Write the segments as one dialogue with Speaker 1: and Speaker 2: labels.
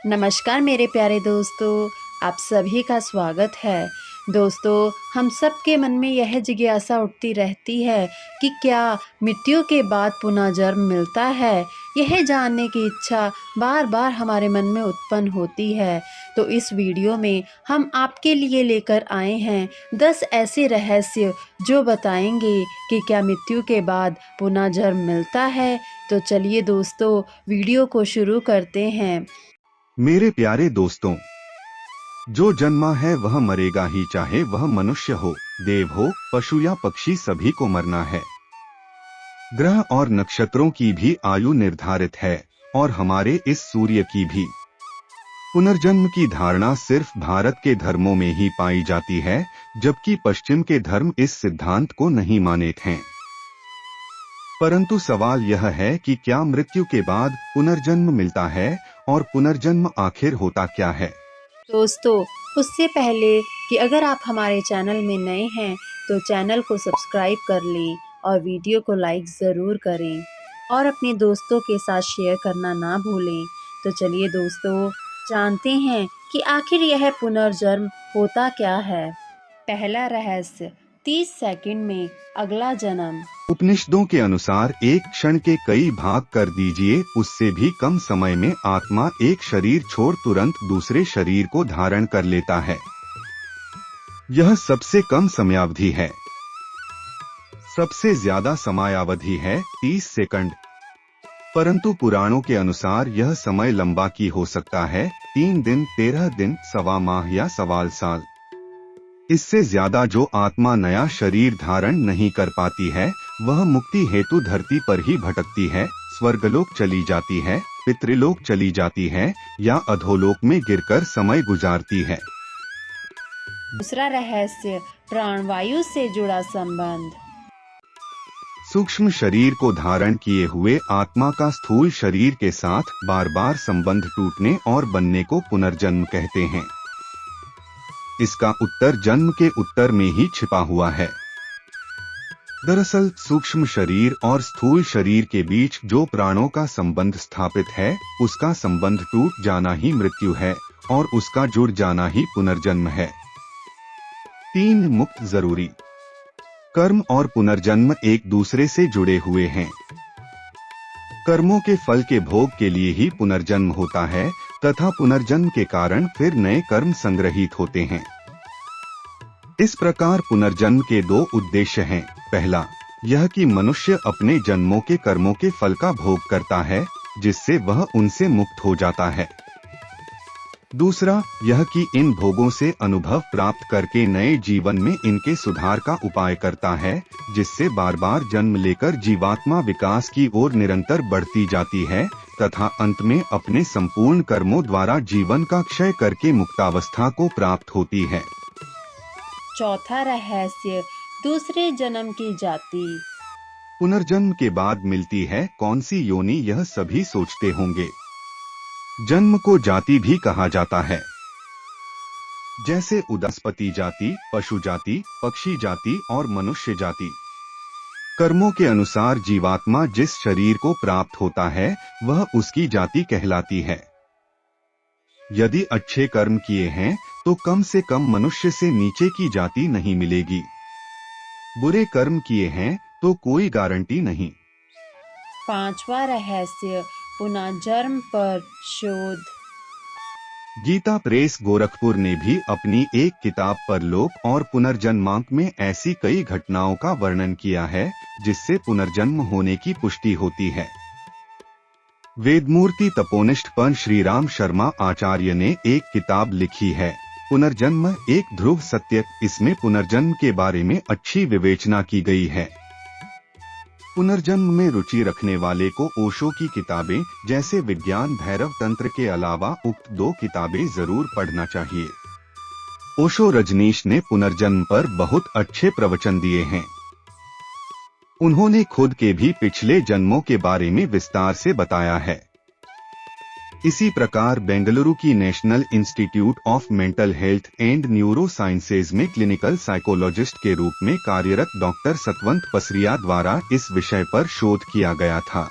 Speaker 1: नमस्कार मेरे प्यारे दोस्तों, आप सभी का स्वागत है। दोस्तों, हम सबके मन में यह जिज्ञासा उठती रहती है कि क्या मृत्यु के बाद पुनः जन्म मिलता है? यह जानने की इच्छा बार-बार हमारे मन में उत्पन्न होती है। तो इस वीडियो में हम आपके लिए लेकर आए हैं 10 ऐसे रहस्य जो बताएंगे कि क्या मृत्यु के बाद पुनः जन्म मिलता है? तो चलिए दोस्तों, वीडियो को शुरू करते हैं।
Speaker 2: मेरे प्यारे दोस्तों, जो जन्मा है वह मरेगा ही, चाहे वह मनुष्य हो, देव हो, पशु या पक्षी, सभी को मरना है। ग्रह और नक्षत्रों की भी आयु निर्धारित है और हमारे इस सूर्य की भी। पुनर्जन्म की धारणा सिर्फ भारत के धर्मों में ही पाई जाती है, जबकि पश्चिम के धर्म इस सिद्धांत को नहीं मानते हैं। परंतु सवाल यह है कि क्या मृत्यु के बाद पुनर्जन्म मिलता है और पुनर्जन्म आखिर होता क्या है?
Speaker 1: दोस्तों, उससे पहले कि अगर आप हमारे चैनल में नए हैं तो चैनल को सब्सक्राइब कर लें और वीडियो को लाइक ज़रूर करें और अपने दोस्तों के साथ शेयर करना ना भूलें। तो चलिए दोस्तों, जानते हैं कि आखिर यह पुनर्जन्म होता क्या है। पहला रहस्य, 30 सेकंड में अगला जन्म।
Speaker 2: उपनिषदों के अनुसार एक क्षण के कई भाग कर दीजिए, उससे भी कम समय में आत्मा एक शरीर छोड़ तुरंत दूसरे शरीर को धारण कर लेता है। यह सबसे कम समयावधि है। सबसे ज्यादा समयावधि है 30 सेकंड। परंतु पुराणों के अनुसार यह समय लंबा की हो सकता है, 3 दिन, 13 दिन, सवा माह या सवाल साल। इससे ज्यादा जो आत्मा नया शरीर धारण नहीं कर पाती है, वह मुक्ति हेतु धरती पर ही भटकती है, स्वर्गलोक चली जाती है, पितृलोक चली जाती है या अधोलोक में गिरकर समय गुजारती है।
Speaker 1: दूसरा रहस्य, प्राणवायु से जुड़ा संबंध।
Speaker 2: सूक्ष्म शरीर को धारण किए हुए आत्मा का स्थूल शरीर के साथ बार बार संबंध टूटने और बनने को पुनर्जन्म कहते हैं। इसका उत्तर जन्म के उत्तर में ही छिपा हुआ है। दरअसल सूक्ष्म शरीर और स्थूल शरीर के बीच जो प्राणों का संबंध स्थापित है, उसका संबंध टूट जाना ही मृत्यु है और उसका जुड़ जाना ही पुनर्जन्म है। 3 मुक्त जरूरी। कर्म और पुनर्जन्म एक दूसरे से जुड़े हुए हैं। कर्मों के फल के भोग के लिए ही पुनर्जन्म होता है तथा पुनर्जन्म के कारण फिर नए कर्म संग्रहित होते हैं। इस प्रकार पुनर्जन्म के 2 उद्देश्य हैं। पहला, यह कि मनुष्य अपने जन्मों के कर्मों के फल का भोग करता है, जिससे वह उनसे मुक्त हो जाता है। दूसरा, यह कि इन भोगों से अनुभव प्राप्त करके नए जीवन में इनके सुधार का उपाय करता है, जिससे बार बार जन्म लेकर जीवात्मा विकास की ओर निरंतर बढ़ती जाती है तथा अंत में अपने संपूर्ण कर्मों द्वारा जीवन का क्षय करके मुक्तावस्था को प्राप्त होती है।
Speaker 1: चौथा रहस्य, दूसरे जन्म की जाति।
Speaker 2: पुनर्जन्म के बाद मिलती है कौन सी योनि, यह सभी सोचते होंगे। जन्म को जाति भी कहा जाता है, जैसे उदास्पति जाति, पशु जाति, पक्षी जाति और मनुष्य जाति। कर्मों के अनुसार जीवात्मा जिस शरीर को प्राप्त होता है, वह उसकी जाति कहलाती है। यदि अच्छे कर्म किए हैं तो कम से कम मनुष्य से नीचे की जाति नहीं मिलेगी। बुरे कर्म किए हैं तो कोई गारंटी नहीं।
Speaker 1: पांचवा रहस्य, पुनर्जन्म पर शोध।
Speaker 2: गीता प्रेस गोरखपुर ने भी अपनी एक किताब परलोक और पुनर्जन्मांक में ऐसी कई घटनाओं का वर्णन किया है, जिससे पुनर्जन्म होने की पुष्टि होती है। वेदमूर्ति तपोनिष्ठ पंत श्री राम शर्मा आचार्य ने एक किताब लिखी है, पुनर्जन्म एक ध्रुव सत्य। इसमें पुनर्जन्म के बारे में अच्छी विवेचना की गई है। पुनर्जन्म में रुचि रखने वाले को ओशो की किताबें जैसे विज्ञान भैरव तंत्र के अलावा उक्त 2 किताबें जरूर पढ़ना चाहिए। ओशो रजनीश ने पुनर्जन्म पर बहुत अच्छे प्रवचन दिए हैं। उन्होंने खुद के भी पिछले जन्मों के बारे में विस्तार से बताया है। इसी प्रकार बेंगलुरु की national institute of mental health and neuro sciences में क्लिनिकल साइकोलॉजिस्ट के रूप में कार्यरत डॉक्टर सतवंत पसरिया द्वारा इस विषय पर शोध किया गया था।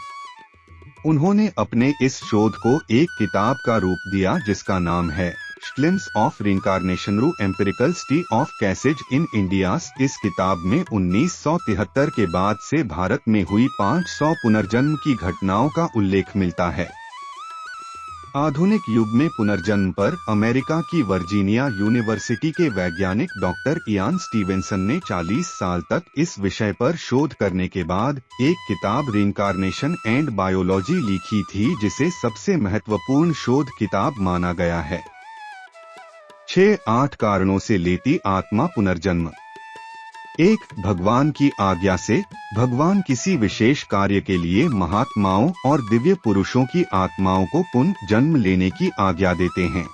Speaker 2: उन्होंने अपने इस शोध को एक किताब का रूप दिया जिसका नाम है glimpse of reincarnation through empirical study of cases in India's. इस किताब में 1973 के बाद से भारत में हुई 500 पुनर्जन्म की घटनाओं का उल्लेख मिलता है। आधुनिक युग में पुनर्जन्म पर अमेरिका की वर्जीनिया यूनिवर्सिटी के वैज्ञानिक डॉक्टर इयान स्टीवेंसन ने 40 साल तक इस विषय पर शोध करने के बाद एक किताब रिइंकार्नेशन एंड बायोलॉजी लिखी थी, जिसे सबसे महत्वपूर्ण शोध किताब माना गया है। 6-8 कारणों से लेती आत्मा पुनर्जन्म। 1. भगवान की आज्ञा से। भगवान किसी विशेष कार्य के लिए महात्माओं और दिव्य पुरुषों की आत्माओं को पुनः जन्म लेने की आज्ञा देते हैं।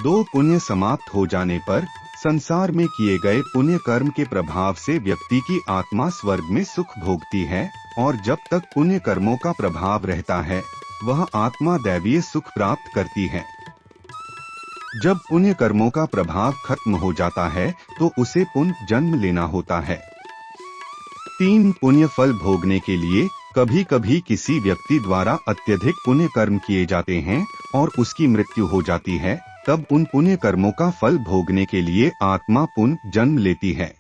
Speaker 2: 2. पुण्य समाप्त हो जाने पर संसार में किए गए पुण्य कर्म के प्रभाव से व्यक्ति की आत्मा स्वर्ग में सुख भोगती है, और जब तक पुण्य कर्मों का प्रभाव रहता है वह आत्मा दैवीय सुख प्राप्त करती है। जब पुण्य कर्मों का प्रभाव खत्म हो जाता है तो उसे पुनः जन्म लेना होता है। 3. पुण्य फल भोगने के लिए कभी कभी किसी व्यक्ति द्वारा अत्यधिक पुण्य कर्म किए जाते हैं और उसकी मृत्यु हो जाती है, तब उन पुण्य कर्मों का फल भोगने के लिए आत्मा पुनः जन्म लेती है।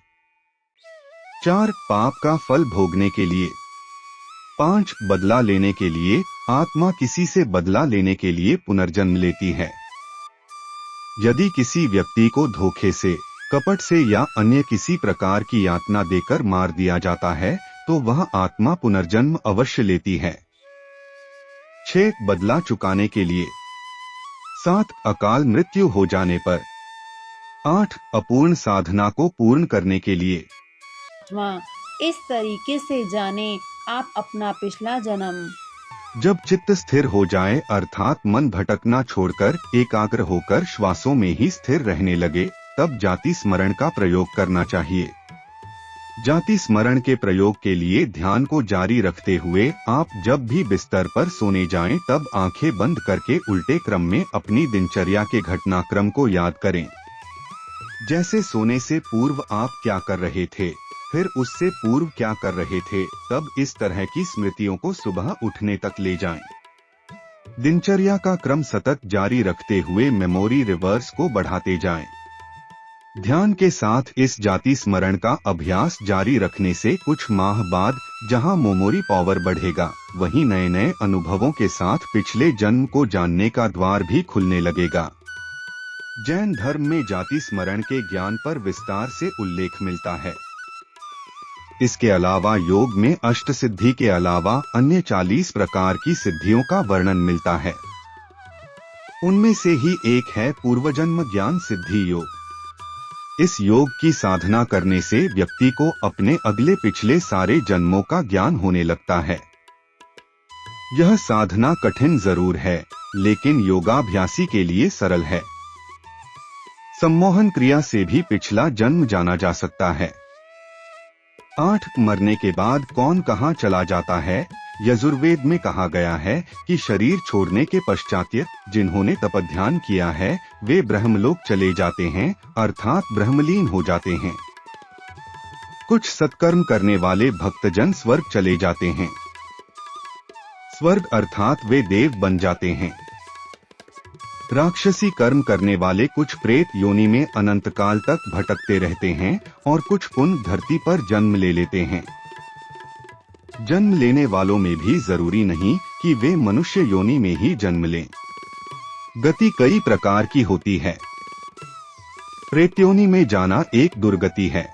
Speaker 2: 4. पाप का फल भोगने के लिए। 5. बदला लेने के लिए आत्मा किसी से बदला लेने के लिए पुनर्जन्म लेती है। यदि किसी व्यक्ति को धोखे से, कपट से या अन्य किसी प्रकार की यातना देकर मार दिया जाता है तो वह आत्मा पुनर्जन्म अवश्य लेती है। 6. बदला चुकाने के लिए। 7. अकाल मृत्यु हो जाने पर। 8. अपूर्ण साधना को पूर्ण करने के लिए।
Speaker 1: इस तरीके से जाने आप अपना पिछला जन्म।
Speaker 2: जब चित्त स्थिर हो जाए अर्थात मन भटकना छोड़कर एकाग्र होकर श्वासों में ही स्थिर रहने लगे, तब जाति स्मरण का प्रयोग करना चाहिए। जाति स्मरण के प्रयोग के लिए ध्यान को जारी रखते हुए आप जब भी बिस्तर पर सोने जाएं तब आंखें बंद करके उल्टे क्रम में अपनी दिनचर्या के घटनाक्रम को याद करें। जैसे सोने से पूर्व आप क्या कर रहे थे, फिर उससे पूर्व क्या कर रहे थे, तब इस तरह की स्मृतियों को सुबह उठने तक ले जाएं। दिनचर्या का क्रम सतत जारी रखते हुए मेमोरी रिवर्स को बढ़ाते जाएं। ध्यान के साथ इस जाति स्मरण का अभ्यास जारी रखने से कुछ माह बाद जहां मेमोरी पावर बढ़ेगा, वहीं नए नए अनुभवों के साथ पिछले जन्म को जानने का द्वार भी खुलने लगेगा। जैन धर्म में जाति स्मरण के ज्ञान पर विस्तार से उल्लेख मिलता है। इसके अलावा योग में अष्ट सिद्धि के अलावा अन्य 40 प्रकार की सिद्धियों का वर्णन मिलता है। उनमें से ही एक है पूर्वजन्म ज्ञान सिद्धि योग। इस योग की साधना करने से व्यक्ति को अपने अगले पिछले सारे जन्मों का ज्ञान होने लगता है। यह साधना कठिन जरूर है, लेकिन योगाभ्यासी के लिए सरल है। सम्मोहन क्रिया से भी पिछला जन्म जाना जा सकता है। 8. मरने के बाद कौन कहाँ चला जाता है। यजुर्वेद में कहा गया है कि शरीर छोड़ने के पश्चात जिन्होंने तपध्यान किया है वे ब्रह्मलोक चले जाते हैं, अर्थात ब्रह्मलीन हो जाते हैं। कुछ सत्कर्म करने वाले भक्तजन स्वर्ग चले जाते हैं। स्वर्ग अर्थात वे देव बन जाते हैं। राक्षसी कर्म करने वाले कुछ प्रेत योनि में अनंत काल तक भटकते रहते हैं और कुछ पुण्य धरती पर जन्म ले लेते हैं। जन्म लेने वालों में भी जरूरी नहीं कि वे मनुष्य योनि में ही जन्म लें। गति कई प्रकार की होती है। प्रेत योनि में जाना एक दुर्गति है।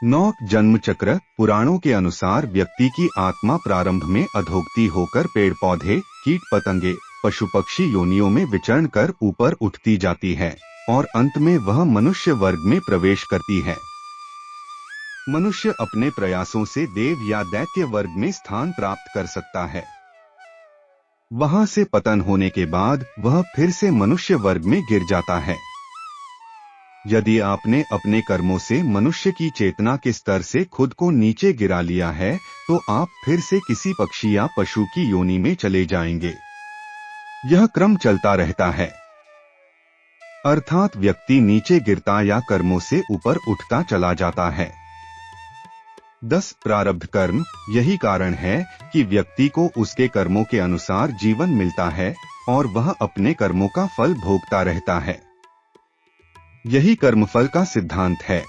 Speaker 2: 9. जन्म चक्र। पुराणों के अनुसार व्यक्ति की आत्मा प्रारंभ में अधोगति होकर पेड़ पौधे, कीट पतंगे, पशु पक्षी योनियों में विचरण कर ऊपर उठती जाती है और अंत में वह मनुष्य वर्ग में प्रवेश करती है। मनुष्य अपने प्रयासों से देव या दैत्य वर्ग में स्थान प्राप्त कर सकता है। वहां से पतन होने के बाद वह फिर से मनुष्य वर्ग में गिर जाता है। यदि आपने अपने कर्मों से मनुष्य की चेतना के स्तर से खुद को नीचे गिरा लिया है तो आप फिर से किसी पक्षी या पशु की योनि में चले जाएंगे। यह क्रम चलता रहता है, अर्थात व्यक्ति नीचे गिरता या कर्मों से ऊपर उठता चला जाता है। 10 प्रारब्ध कर्म। यही कारण है कि व्यक्ति को उसके कर्मों के अनुसार जीवन मिलता है और वह अपने कर्मों का फल भोगता रहता है। यही कर्मफल का सिद्धांत है।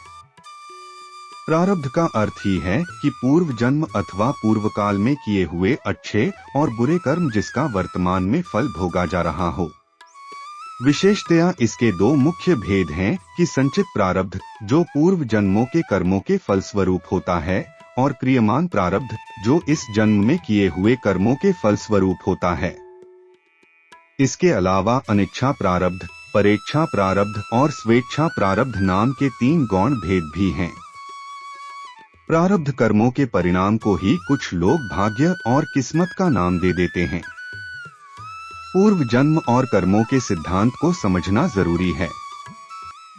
Speaker 2: प्रारब्ध का अर्थ ही है कि पूर्व जन्म अथवा पूर्व काल में किए हुए अच्छे और बुरे कर्म जिसका वर्तमान में फल भोगा जा रहा हो। विशेषतया इसके दो मुख्य भेद हैं कि संचित प्रारब्ध जो पूर्व जन्मों के कर्मों के फलस्वरूप होता है और क्रियमान प्रारब्ध जो इस जन्म में किए हुए कर्मों के फलस्वरूप होता है। इसके अलावा अनिच्छा प्रारब्ध, परेच्छा प्रारब्ध और स्वेच्छा प्रारब्ध नाम के 3 गौण भेद भी हैं। प्रारब्ध कर्मों के परिणाम को ही कुछ लोग भाग्य और किस्मत का नाम दे देते हैं। पूर्व जन्म और कर्मों के सिद्धांत को समझना जरूरी है।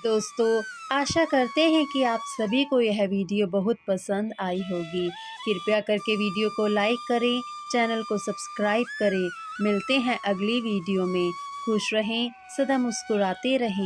Speaker 1: दोस्तों, आशा करते हैं कि आप सभी को यह वीडियो बहुत पसंद आई होगी। कृपया करके वीडियो को लाइक करें, चैनल को सब्सक्राइब करें। मिलते हैं अगली वीडियो में। खुश रहें, सदा मुस्कुराते रहें।